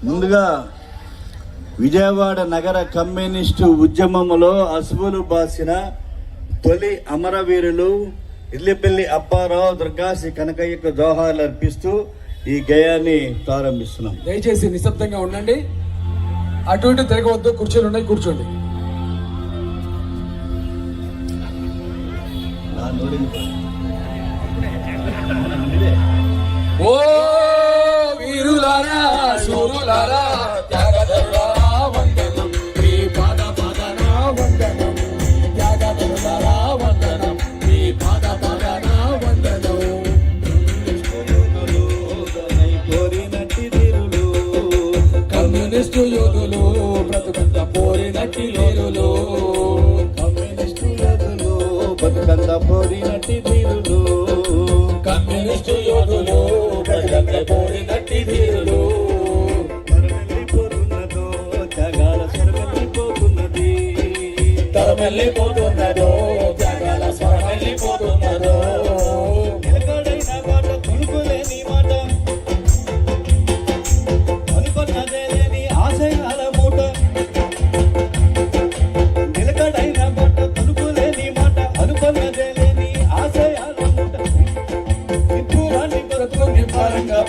ముందుగా విజయవాడ నగర కమ్యూనిస్టు ఉద్యమములో అసువులు బాసిన తొలి అమరవీరులు ఇల్లిపల్లి అప్పారావు, దుర్గాసి కనకయ్యకు జోహార్లు అర్పిస్తూ ఈ గేయాన్ని ప్రారంభిస్తున్నాం. దయచేసి నిశ్శబ్దంగా ఉండండి, అటు ఇటు తిరగవద్దు, కుర్చీలు ఉన్నాయి, కూర్చోండి. ఓ వీరులారా, సూరులారా, త్యాగధనులారా వందనం, మీ పాద పాదన వందనం, త్యాగధనులారా వందనం, మీ పాద పాదన వందనం. కమ్యూనిస్టు యోధులు బ్రతుకంత పోరినట్టి ధీరులు, కమ్యూనిస్టు యోధులు బతుకంత పోరినట్టి ధీరులు, కమ్యూనిస్టు యోధులు బ్రతుకంత పోరినట్టి ధీరులు. వెళ్ళిపోతున్నదో త్యాగాల స్వరమెళ్ళిపోతున్నది, తరమెళ్ళిపోతున్నదో త్యాగాల స్వరం వెళ్ళిపోతున్నదో. నిలకడైన మాట కొనుకోలేని మాట, అనుకున్నదే లేని ఆశయాల మూట. నిలకడైన మాట కొనుకోలేని మాట, అనుకున్నదే లేని ఆశయాల మూట. నిప్పురాని కొరకు నింపారంగా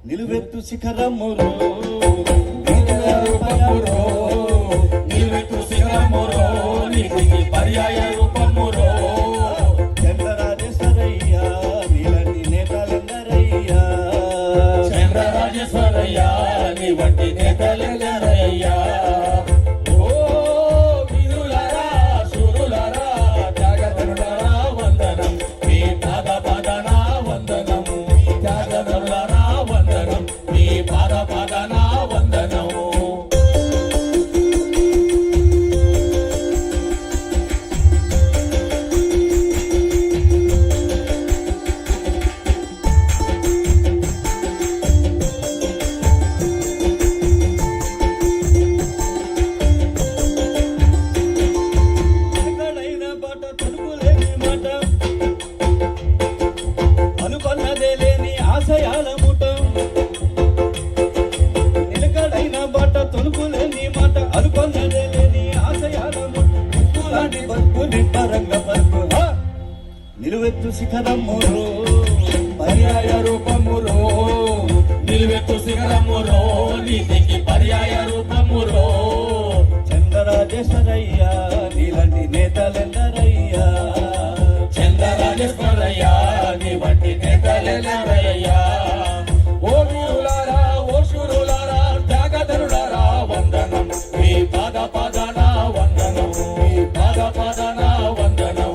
నిలువెత్తు శిఖరములో రూపమురో, నిలువెత్తు శిఖరమురో, నీతికి పర్యాయ రూపమురో. చంద్రరాజేశ్వరయ్యా నీలాంటి నేతలెందరయ్యా, చంద్రరాజేశ్వరయ్యా నీ వంటి నేతలెందరయ్యా. ఓ వీరులారా, శూరులారా, త్యాగధనులారా వందనం, మీ పాద పాదన వందనం, త్యాగధనులారా వందనం, మీ పాద పాదన వందనం. ఎక్కడైన బాట తలుపులేని మాట, అనుకున్నదే లేని ఆశయాల మూట. నిలకడైన బాట తలుపులేని మాట, అనుకున్నదే లేని ఆశయాల మూట. లాంటి బతుకు నింపరంగ బతుకు, నిలువెత్తు శిఖరములో పర్యాయ రూపమురో, నిలువెత్తు శిఖరమురో, నీతికి పర్యాయ రూపమురో. చంద్రరాజేశ్వరయ్యా నీలాంటి నేతలెందరయ్యా, చంద్రరాజేశ్వరయ్యా నీ వంటి నేతలెందరయ్యా. ఓ వీరులారా, ఓ శూరులారా, త్యాగధనులారా వందనం, మీ పాద పాదన వందనం, మీ పాద పాదన వందనం.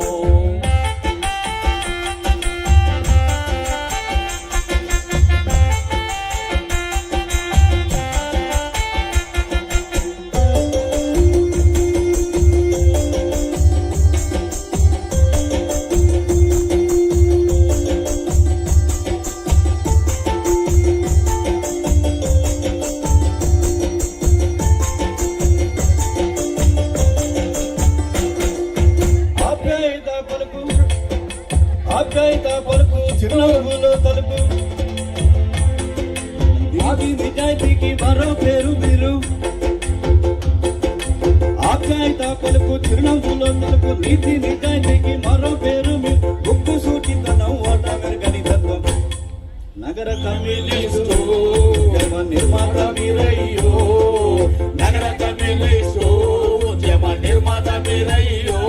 ఆప్యాయత పలుకు, ఆప్యాయత పలుకు, చిరునవ్వులో తలుపు. ఆది నిజాయితీకి మరో పేరు మీరు. ఆప్యాయత పలుకు, చిరునవ్వులో తలుపు, నీతి నిజాయితీకి మరో పేరు మీరు. ఉక్కు సూటితనం, ఓట మెరుగని తత్వం. నగర కమ్యూనిస్టు ఉద్యమ నిర్మాత మీరయ్యో, నగర కమ్యూనిస్టు ఉద్యమ నిర్మాత మీరయ్యో.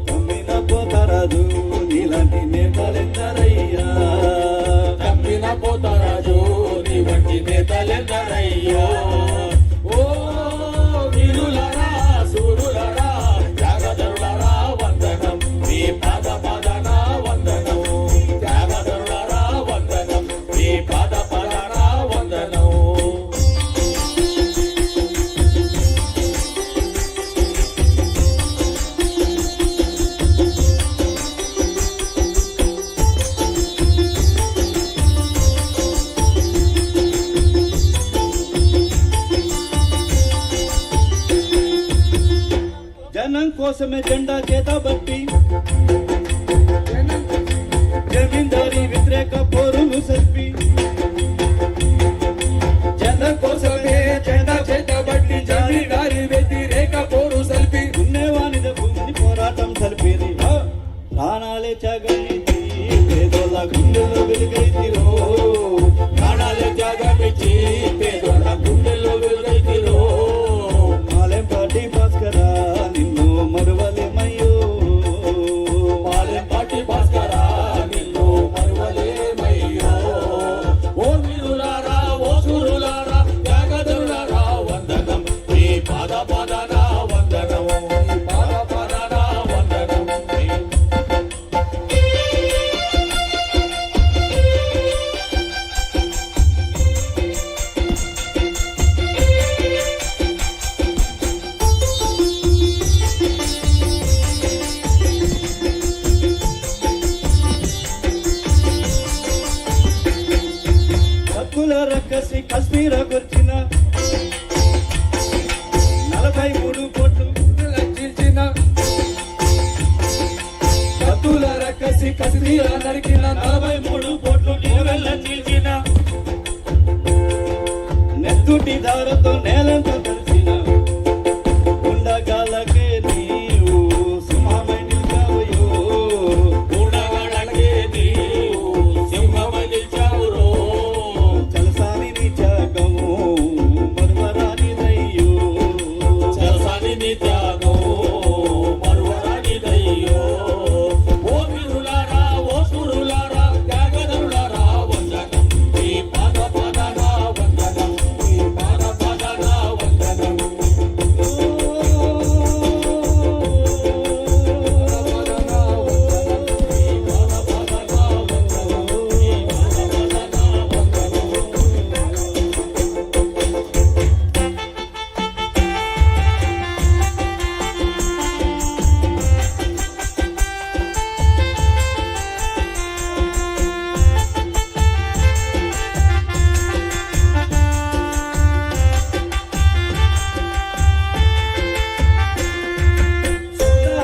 తమ్మిన పోతరాజు నీలాంటి నేతలెందరయ్యా, తమ్మిన పోతరాజు నీ వంటి నేతలెందరయ్యో. ఓ వీరులారా, శూరులారా, త్యాగధనులారా వందనం, మీ పాద పాదన వందనం, త్యాగధనులారా వందనం, మీ పాద పాదన వందనం. జనం కోసమే జెండా చేతబట్టి జమీందారీ వ్యతిరేక పోరులు సర్పి త్యాగమిచ్చి పేదల గుండెల్లో వెలుగైతిరో. మాలెంపాటి భాస్కర నిన్ను మరువలేమయ్యో. మాలెంపాటి భాస్కర నిన్ను మరువలేమయ్యో. ఓ వీరులారా ఓ సూరులారా త్యాగధనులారా వందనం. మీ పాద పాదన వందనం. మీ పాద పాదన వందనం. హక్కుల రక్కసి కశ్మీర గుర్చిన 43 కోట్లు చీల్చిన కత్తుల రక్కసి కసిదీర నరికిన 43 కోట్లు నీవెల్ల చీల్చిన నెత్తుటి దారతో నేలంతో కలిసిన ఉండగాలకే నీవు సింహమై నిలిచావయ్యో. ఉండగాళ్ళకే నీవు సింహమై నిలిచావురో. చలసాని నీ త్యాగము మరువరానిదయ్యో. చలసాని నీ త్యాగం మరువరానిదయ్యో. ఓ వీరులారా ఓ సూరులారా త్యాగధనులారా వందనం. మీ పాద పాదన వందనం. మీ పాద పాదన వందనం.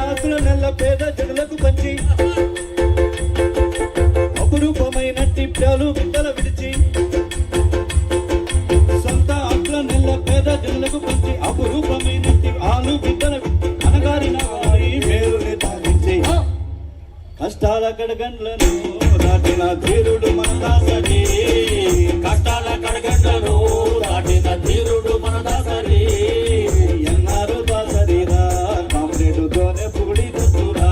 ఆకుల నెల్ల పేద జనులకు పంచి అపురూపమైనట్టి ప్యాలు బిడ్డల విడిచి. సొంత ఆకుల నెల్ల పేద జనులకు పంచి అపురూపమైనట్టి ఆలు బిడ్డల విడిచి. అనగారిన వారి మేలుని తాగించి కష్టాల కడగండ్లను దాటిన ధీరుడు మన దాసరి. కష్టాల కడగండ్లను దాటిన ధీరుడు మన దాసరి. ఎన్నారు దాసరిరా కామ్రేడుతోనే పుడి దస్తురా.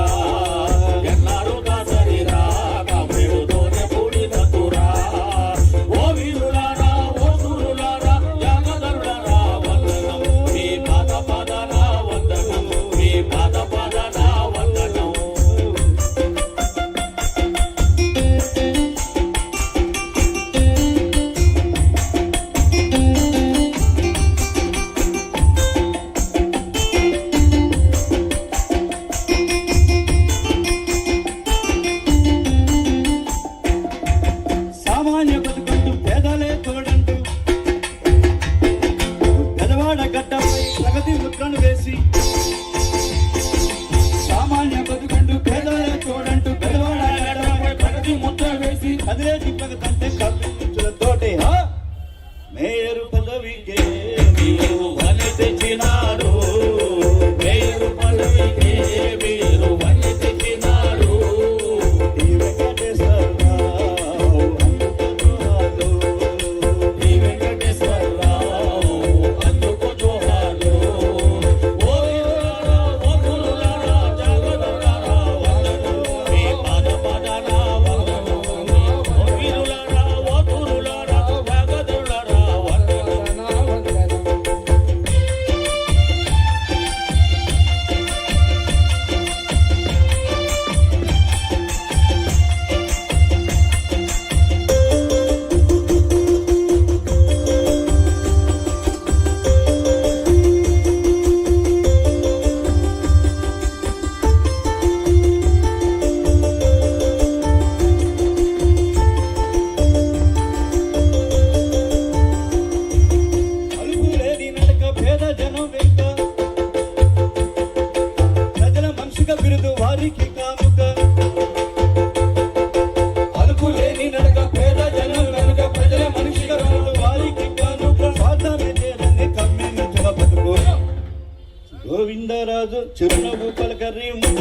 ఎన్నాడు దాసరిరా కావ్యుడుతోనే పూడినతురా. ఓ వీరులారా ఓ సూరులారా త్యాగధనులారా వందనం. మీ పాద పాదన వందనం. మీ పాద పాదన వందనం. సామాన్య బతుకంటూ పేదలే తోడంటూ పెదవాడ గడ్డపై ప్రగతి ముద్రను వేసి. సామాన్య బతుకంటూ పేదలే తోడంటూ పెదవాడ గడ్డపై ప్రగతి ముద్ర వేసి కదిలే తిప్పకంటే కప్పించులతోటి మేయరు పదవికే మీరు వని తెచ్చినారు. మేయరు పదవికే మీరు వని తెచ్చినారు. ఈ వెంకటేశ్వరరావు అందుకున్నాడు. ఈ వెంకటేశ్వరరావు అందుకు జోహార్లు. ఓ వీరులారా ఓ సూరులారా త్యాగధనులారా వందనం. మీ పాద పాదన వందనం. ఓ వీరులారా ఓ సూరులారా త్యాగధనులారా వందనం. అలుపు లేని నడక పేద జనం వెంట ప్రజల మనిషిగా బిరుదు వారికి కానుక. అలుపు లేని నడక పేద జనం వెనుక ప్రజల మనిషిగా బిరుదు వారికి కానుక. స్వార్థమే చేరని కమ్మించుల బతుకు. గోవిందరాజు చిరునవ్వు పలకరింపు